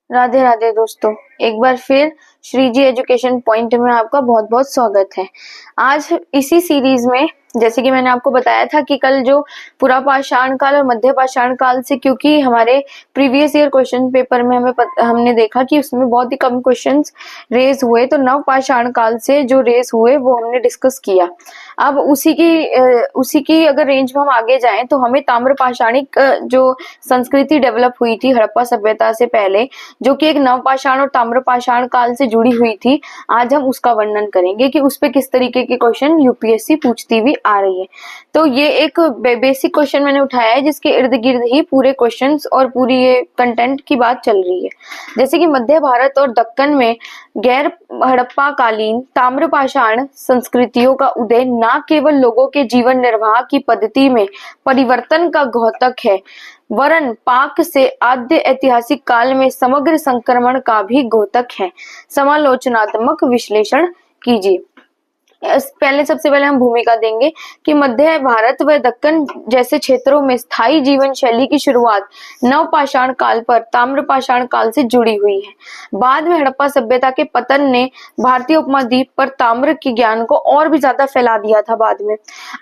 राधे राधे दोस्तों, एक बार फिर श्री जी एजुकेशन पॉइंट में आपका बहुत बहुत स्वागत है। आज इसी सीरीज में जैसे कि मैंने आपको बताया था कि कल जो पुरा पाषाण काल और मध्य पाषाण काल से, क्योंकि हमारे प्रीवियस ईयर क्वेश्चन पेपर में हमने देखा कि उसमें बहुत ही कम क्वेश्चंस रेज हुए, तो नव पाषाण काल से जो रेज हुए वो हमने डिस्कस किया। अब उसी की अगर रेंज में हम आगे जाएं तो हमें ताम्र पाषाणिक जो संस्कृति डेवलप हुई थी हड़प्पा सभ्यता से पहले, जो कि एक नवपाषाण और ताम्र पाषाण काल से जुड़ी हुई थी, आज हम उसका वर्णन करेंगे कि उस पे किस तरीके के क्वेश्चन यूपीएससी पूछती हुई आ रही है। तो ये एक बेसिक क्वेश्चन मैंने उठाया है जिसके इर्द गिर्द ही पूरे क्वेश्चंस और पूरी ये कंटेंट की बात चल रही है। जैसे कि मध्य भारत और दक्कन में गैर हड़प्पा कालीन ताम्र पाषाण संस्कृतियों का उदय न केवल लोगों के जीवन निर्वाह की पद्धति में परिवर्तन का द्योतक है, वरन पाक से आद्य ऐतिहासिक काल में समग्र संक्रमण का भी द्योतक है। समालोचनात्मक विश्लेषण कीजिए। सबसे पहले हम भूमिका देंगे कि मध्य भारत व दक्कन जैसे क्षेत्रों में स्थायी जीवन शैली की शुरुआत नवपाषाण काल पर ताम्र पाषाण काल से जुड़ी हुई है। बाद में हड़प्पा सभ्यता के पतन ने भारतीय उपमहाद्वीप पर ताम्र के ज्ञान को और भी ज्यादा फैला दिया था बाद में।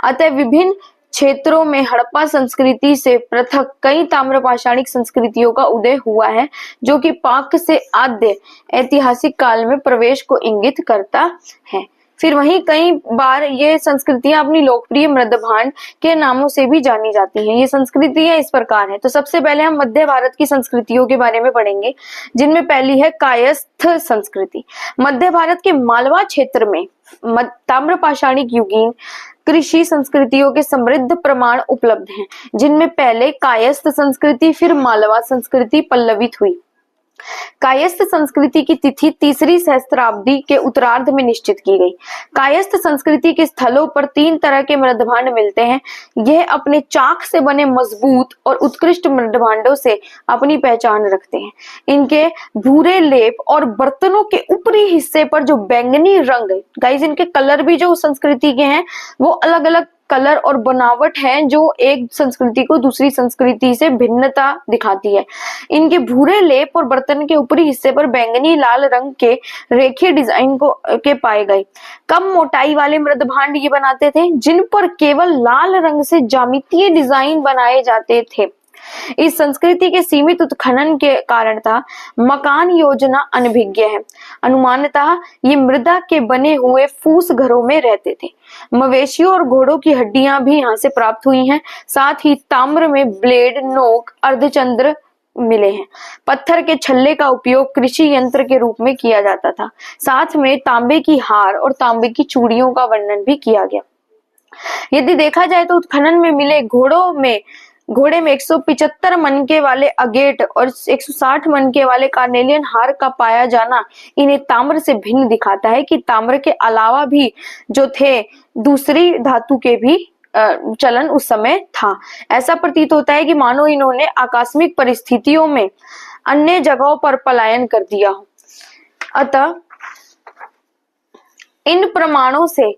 अतः विभिन्न क्षेत्रों में हड़प्पा संस्कृति से पृथक कई ताम्र पाषाणिक संस्कृतियों का उदय हुआ है, जो कि पाक से आद्य ऐतिहासिक काल में प्रवेश को इंगित करता है। फिर वहीं कई बार ये संस्कृतियां अपनी लोकप्रिय मृदभांड के नामों से भी जानी जाती हैं। ये संस्कृतियां इस प्रकार हैं। तो सबसे पहले हम मध्य भारत की संस्कृतियों के बारे में पढ़ेंगे, जिनमें पहली है कायस्थ संस्कृति। मध्य भारत के मालवा क्षेत्र में ताम्र पाषाणिक युगीन कृषि संस्कृतियों के समृद्ध प्रमाण उपलब्ध हैं, जिनमें पहले कायस्थ संस्कृति फिर मालवा संस्कृति पल्लवित हुई। कायस्थ संस्कृति की तिथि तीसरी सहस्त्राब्दी के उत्तरार्ध में निश्चित की गई। कायस्थ संस्कृति के स्थलों पर तीन तरह के मृदभांड मिलते हैं। यह अपने चाक से बने मजबूत और उत्कृष्ट मृदभांडों से अपनी पहचान रखते हैं। इनके भूरे लेप और बर्तनों के ऊपरी हिस्से पर जो बैंगनी रंग, गाइस इनके कलर भी जो संस्कृति के हैं वो अलग अलग कलर और बनावट है, जो एक संस्कृति को दूसरी संस्कृति से भिन्नता दिखाती है। इनके भूरे लेप और बर्तन के ऊपरी हिस्से पर बैंगनी लाल रंग के रेखीय डिजाइन के पाए गए। कम मोटाई वाले मृदभांड ये बनाते थे, जिन पर केवल लाल रंग से ज्यामितीय डिजाइन बनाए जाते थे। इस संस्कृति के सीमित उत्खनन के कारण था मकान योजना अनभिज्ञ है। अनुमानतः ये मृदा के बने हुए फूस घरों में रहते थे। मवेशियों और घोड़ों की हड्डियां भी यहाँ से प्राप्त हुई हैं। साथ ही ताम्र में ब्लेड, नोक, अर्धचंद्र मिले हैं। पत्थर के छल्ले का उपयोग कृषि यंत्र के रूप में किया जाता था। साथ में तांबे की हार और तांबे की चूड़ियों का वर्णन भी किया गया। यदि देखा जाए तो उत्खनन में मिले घोड़े में 175 मनके वाले अगेट और 160 मनके वाले कार्नेलियन हार का पाया जाना इन्हें ताम्र से भिन्न दिखाता है कि ताम्र के अलावा भी जो थे दूसरी धातु के भी चलन उस समय था। ऐसा प्रतीत होता है कि मानो इन्होंने आकस्मिक परिस्थितियों में अन्य जगहों पर पलायन कर दिया हो। अतः इन प्रमाणों से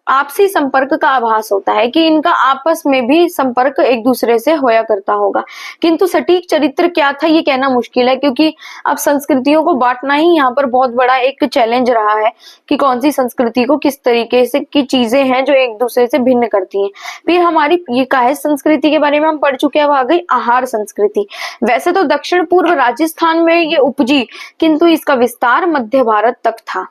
आपसी संपर्क का आभास होता है कि इनका आपस में भी संपर्क एक दूसरे से होया करता होगा, किंतु सटीक चरित्र क्या था ये कहना मुश्किल है, क्योंकि अब संस्कृतियों को बांटना ही यहाँ पर बहुत बड़ा एक चैलेंज रहा है कि कौन सी संस्कृति को किस तरीके से की चीजें हैं जो एक दूसरे से भिन्न करती हैं। फिर हमारी ये कायस्थ संस्कृति के बारे में हम पढ़ चुके हैं, अब आ गई आहार संस्कृति। वैसे तो दक्षिण पूर्व राजस्थान में ये उपजी, किंतु इसका विस्तार मध्य भारत तक था।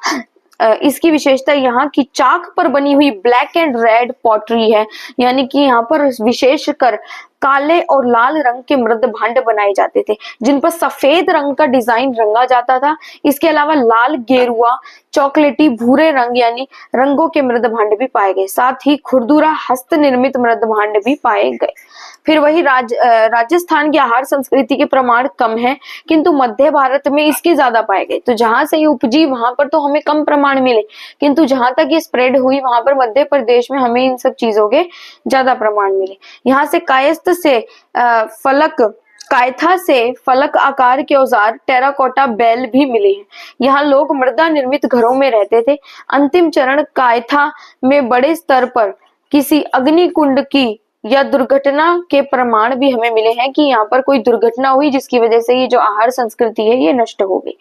इसकी विशेषता यहाँ की चाक पर बनी हुई ब्लैक एंड रेड पॉटरी है, यानी कि यहाँ पर विशेषकर काले और लाल रंग के मृदभांड बनाए जाते थे, जिन पर सफेद रंग का डिजाइन रंगा जाता था। इसके अलावा लाल, गेरुआ, चॉकलेटी, भूरे रंग यानी रंगों के मृदभांड भी पाए गए। साथ ही खुरदुरा हस्त निर्मित मृदभांड भी पाए गए। फिर वही राजस्थान की आहार संस्कृति के प्रमाण कम है, किंतु मध्य भारत में इसके ज्यादा पाए गए। तो जहां से ये उपजी वहां पर तो हमें कम प्रमाण मिले, किंतु जहां तक ये स्प्रेड हुई वहां पर मध्य प्रदेश में हमें इन सब चीजों के ज्यादा प्रमाण मिले। यहाँ से कायस्थ से कायथा से फलक आकार के औजार, टेराकोटा बैल भी मिले हैं। यहाँ लोग मृदा निर्मित घरों में रहते थे। अंतिम चरण कायथा में बड़े स्तर पर किसी अग्नि कुंड की या दुर्घटना के प्रमाण भी हमें मिले हैं कि यहाँ पर कोई दुर्घटना हुई जिसकी वजह से ये जो आहार संस्कृति है ये नष्ट हो गई।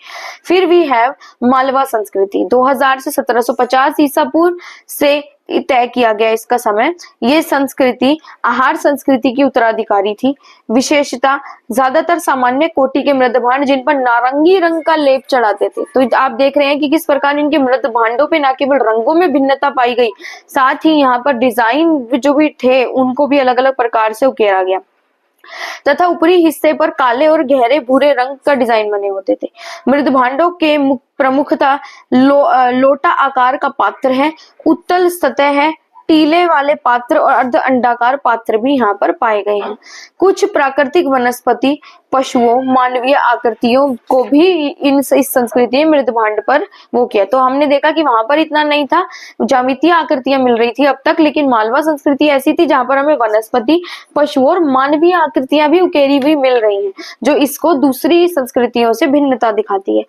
फिर वी हैव मालवा संस्कृति। 2000 से 1750 ईसा पूर्व से तय किया गया इसका समय। ये संस्कृति आहार संस्कृति की उत्तराधिकारी थी। विशेषता ज्यादातर सामान्य कोटि के मृद भांड जिन पर नारंगी रंग का लेप चढ़ाते थे। तो आप देख रहे हैं कि किस प्रकार इनके मृद भांडों पे न केवल रंगों में भिन्नता पाई गई, साथ ही यहाँ पर डिजाइन जो भी थे उनको भी अलग अलग प्रकार से उकेरा गया तथा ऊपरी हिस्से पर काले और गहरे भूरे रंग का डिजाइन बने होते थे। मृद भांडों के प्रमुखता लोटा आकार का पात्र है, उत्तल सतह है, टीले वाले पात्र और अर्ध अंडाकार पात्र भी यहाँ पर पाए गए हैं। कुछ प्राकृतिक वनस्पति, पशुओं, मानवीय आकृतियों को भी इस संस्कृति में मृद भांड पर वो किया। तो हमने देखा कि वहां पर इतना नहीं था, ज्यामितीय आकृतियां मिल रही थी अब तक, लेकिन मालवा संस्कृति ऐसी थी जहां पर हमें वनस्पति, पशुओं और मानवीय आकृतियां भी उकेरी हुई मिल रही हैं, जो इसको दूसरी संस्कृतियों से भिन्नता दिखाती है।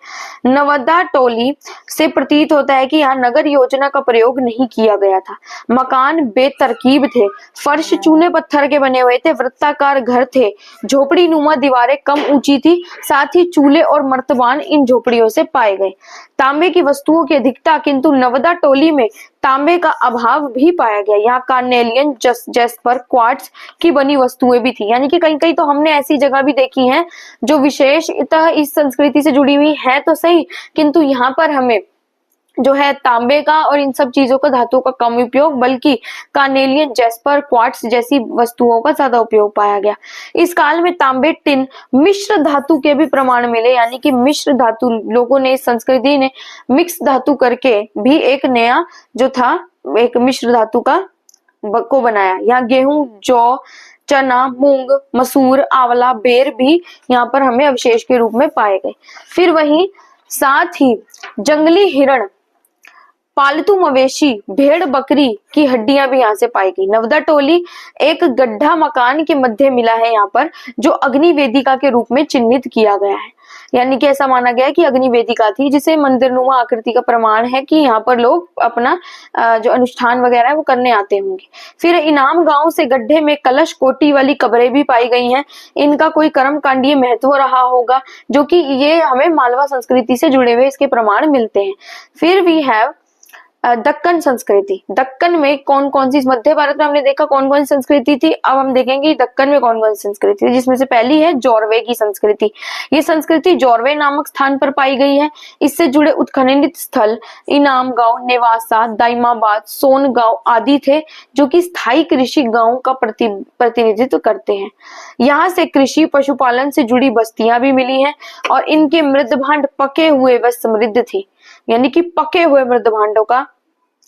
नवदा टोली से प्रतीत होता है कि यहाँ नगर योजना का प्रयोग नहीं किया गया था। मकान बेतरकीब थे, फर्श चूने पत्थर के बने हुए थे, वृत्ताकार घर थे, झोपड़ी नुमा दीवारें कम ऊंची थी, साथ ही चूल्हे और मर्तबान इन झोपड़ियों से पाए गए। तांबे की वस्तुओं की अधिकता, किंतु नवदा टोली में तांबे का अभाव भी पाया गया। यहाँ कार्नेलियन, जैस्पर, क्वार्ट्ज की बनी वस्तुएं भी थी। यानी कि कहीं कहीं तो हमने ऐसी जगह भी देखी हैं जो विशेषतः इस संस्कृति से जुड़ी हुई है तो सही, किंतु यहाँ पर हमें जो है तांबे का और इन सब चीजों का, धातुओं का कम उपयोग, बल्कि कार्नेलियन, जैस्पर, क्वार्ट्ज जैसी वस्तुओं का ज्यादा उपयोग पाया गया। इस काल में तांबे, टिन, मिश्र धातु के भी प्रमाण मिले। यानी कि मिश्र धातु, लोगों ने, इस संस्कृति ने मिक्स धातु करके भी एक नया जो था एक मिश्र धातु का को बनाया। यहाँ गेहूं, जौ, चना, मूंग, मसूर, आंवला, बेर भी यहाँ पर हमें अवशेष के रूप में पाए गए। फिर वहीं साथ ही जंगली हिरण, पालतू मवेशी, भेड़, बकरी की हड्डियां भी यहाँ से पाई गई। नवदा टोली एक गड्ढा मकान के मध्य मिला है यहाँ पर, जो अग्नि वेदिका के रूप में चिन्हित किया गया है। यानी कि ऐसा माना गया है कि अग्नि वेदिका थी, जिसे मंदिरनुमा आकृति का प्रमाण है कि यहाँ पर लोग अपना जो अनुष्ठान वगैरह है वो करने आते होंगे। फिर इनाम गांव से गड्ढे में कलश कोटी वाली कब्रें भी पाई गई हैं। इनका कोई कर्मकांडीय महत्व रहा होगा, जो कि ये हमें मालवा संस्कृति से जुड़े हुए इसके प्रमाण मिलते हैं। फिर वी हैव दक्कन संस्कृति। दक्कन में कौन कौन सी, मध्य भारत में हमने देखा कौन कौन सी संस्कृति थी, अब हम देखेंगे दक्कन में कौन कौन सी संस्कृति थी, जिसमें से पहली है जौरवे की संस्कृति। ये संस्कृति जौरवे नामक स्थान पर पाई गई है। इससे जुड़े उत्खननित स्थल इनाम गांव, नेवासा, दाइमाबाद, सोनगांव आदि थे, जो कि स्थायी कृषि गांव का प्रतिनिधित्व करते हैं। यहाँ से कृषि, पशुपालन से जुड़ी बस्तियां भी मिली हैं और इनके मृद भांड पके हुए व समृद्ध थी। यानी कि पके हुए मृद भांडों का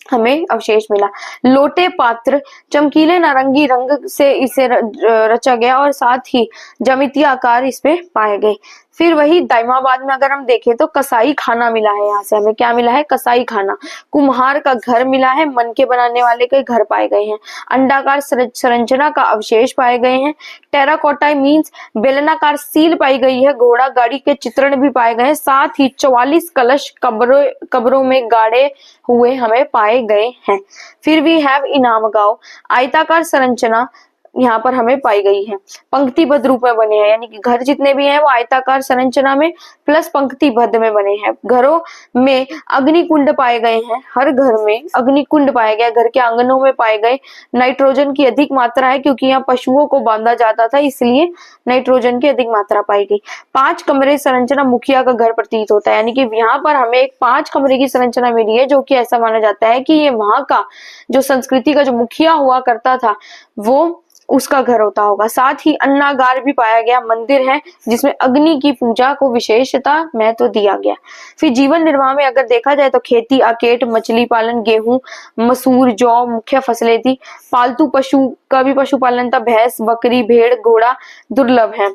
हमें अवशेष मिला। लोटे, पात्र चमकीले नारंगी रंग से इसे रचा गया और साथ ही ज्यामितीय आकार इसमें पाए गए। फिर वही दाइमाबाद में अगर हम देखें तो कसाई खाना मिला है। यहाँ से हमें क्या मिला है, कसाई खाना। कुम्हार का घर मिला है, मन के बनाने वाले के घर पाए गए हैं। अंडाकार संरचना का अवशेष पाए गए हैं। टेराकोटा मीन्स बेलनाकार सील पाई गई है। घोड़ा गाड़ी के चित्रण भी पाए गए हैं। साथ ही 44 कलश कब्रों में गाड़े हुए हमें पाए गए हैं। फिर भी हैव इनाम गांव, आयताकार संरचना यहाँ पर हमें पाई गई है। पंक्तिबद्ध रूप में बने हैं, यानी कि घर जितने भी हैं वो आयताकार संरचना में प्लस पंक्तिबद्ध में बने हैं। घरों में अग्निकुंड पाए गए हैं। हर घर में अग्निकुंड पाए गए, घर के आंगनों में पाए गए। नाइट्रोजन की अधिक मात्रा है, क्योंकि यहाँ पशुओं को बांधा जाता था, इसलिए नाइट्रोजन की अधिक मात्रा पाई गई। 5 कमरे संरचना मुखिया का घर प्रतीत होता है। यानी कि यहाँ पर हमें एक 5 कमरे की संरचना मिली है, जो कि ऐसा माना जाता है कि ये वहां का जो संस्कृति का जो मुखिया हुआ करता था वो उसका घर होता होगा। साथ ही अन्नागार भी पाया गया, मंदिर है जिसमें अग्नि की पूजा को विशेषता महत्व दिया गया। फिर जीवन निर्वाह में अगर देखा जाए तो खेती, अकेट, मछली पालन, गेहूं, मसूर, जौ मुख्य फसलें थी। पालतू पशु का भी पशुपालन था, भैंस, बकरी, भेड़, घोड़ा दुर्लभ है।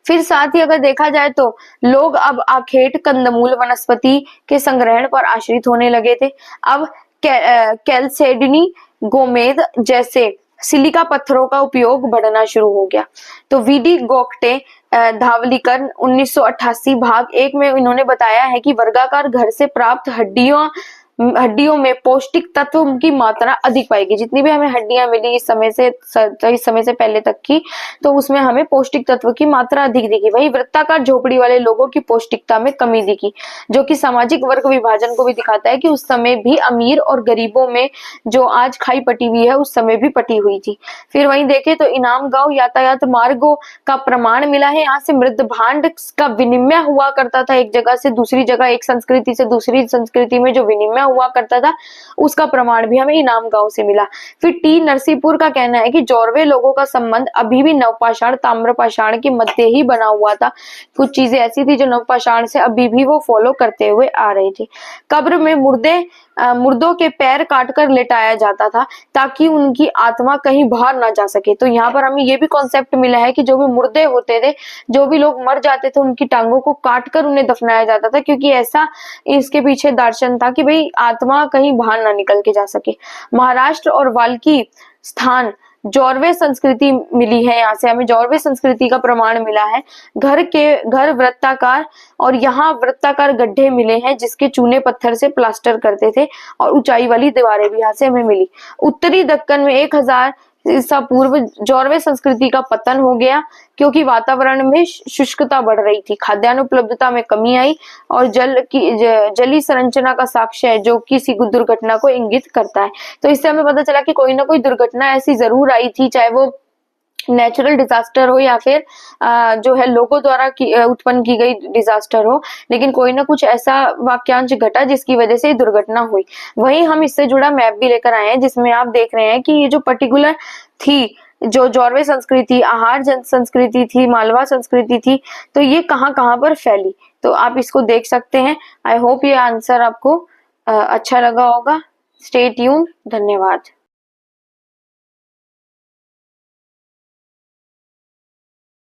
फिर साथ ही अगर देखा जाए तो लोग अब आखेट, कंदमूल, वनस्पति के संग्रहण पर आश्रित होने लगे थे। अब कैल्सेडिनी, गोमेद जैसे सिलिका पत्थरों का उपयोग बढ़ना शुरू हो गया। तो वीडी गोखटे धावलिकर 1988 भाग 1 में इन्होंने बताया है कि वर्गाकार घर से प्राप्त हड्डियों हड्डियों में पौष्टिक तत्व की मात्रा अधिक पाएगी। जितनी भी हमें हड्डियां मिली इस समय से पहले तक की, तो उसमें हमें पौष्टिक तत्व की मात्रा अधिक दिखी। वही वृत्ताकार झोपड़ी वाले लोगों की पौष्टिकता में कमी दिखी, जो कि सामाजिक वर्ग विभाजन को भी दिखाता है कि उस समय भी अमीर और गरीबों में जो आज खाई पटी हुई है उस समय भी पटी हुई थी। फिर वहीं देखें तो इनाम गांव यातायात मार्गों का प्रमाण मिला है। यहाँ से मृद भांड का विनिमय हुआ करता था, एक जगह से दूसरी जगह, एक संस्कृति से दूसरी संस्कृति में जो विनिमय हुआ करता था उसका प्रमाण भी हमें इनाम गांव से मिला। फिर टी नरसीपुर का कहना है कि जौरवे लोगों का संबंध अभी भी नवपाषाण ताम्रपाषाण के मध्य ही बना हुआ था। कुछ चीजें ऐसी थी जो नवपाषाण से अभी भी वो फॉलो करते हुए आ रहे थे। कब्र में मुर्दों के पैर काटकर लेटाया जाता था ताकि उनकी आत्मा कहीं बाहर ना जा सके। तो यहाँ पर हमें ये भी कॉन्सेप्ट मिला है कि जो भी मुर्दे होते थे, जो भी लोग मर जाते थे, उनकी टांगों को काटकर उन्हें दफनाया जाता था, क्योंकि ऐसा इसके पीछे दर्शन था कि भाई आत्मा कहीं बाहर ना निकल के जा सके। महाराष्ट्र और वाल्की स्थान जौरवे संस्कृति मिली है। यहाँ से हमें जौरवे संस्कृति का प्रमाण मिला है। घर वृत्ताकार और यहाँ वृत्ताकार गड्ढे मिले हैं जिसके चूने पत्थर से प्लास्टर करते थे, और ऊंचाई वाली दीवारें भी यहाँ से हमें मिली। उत्तरी दक्कन में 1000 ईसा पूर्व जौरवे संस्कृति का पतन हो गया, क्योंकि वातावरण में शुष्कता बढ़ रही थी, खाद्यान्न उपलब्धता में कमी आई और जली संरचना का साक्ष्य है जो किसी दुर्घटना को इंगित करता है। तो इससे हमें पता चला कि कोई ना कोई दुर्घटना ऐसी जरूर आई थी, चाहे वो नेचुरल डिजास्टर हो या फिर जो है लोगों द्वारा उत्पन्न की गई डिजास्टर हो, लेकिन कोई ना कुछ ऐसा वाक्यांश घटा जिसकी वजह से दुर्घटना हुई। वहीं हम इससे जुड़ा मैप भी लेकर आए हैं जिसमें आप देख रहे हैं कि ये जो पर्टिकुलर थी, जो जौरवे संस्कृति, आहार जन संस्कृति थी, मालवा संस्कृति थी, तो ये कहाँ कहाँ पर फैली, तो आप इसको देख सकते हैं। आई होप ये आंसर आपको अच्छा लगा होगा। Stay tuned. धन्यवाद।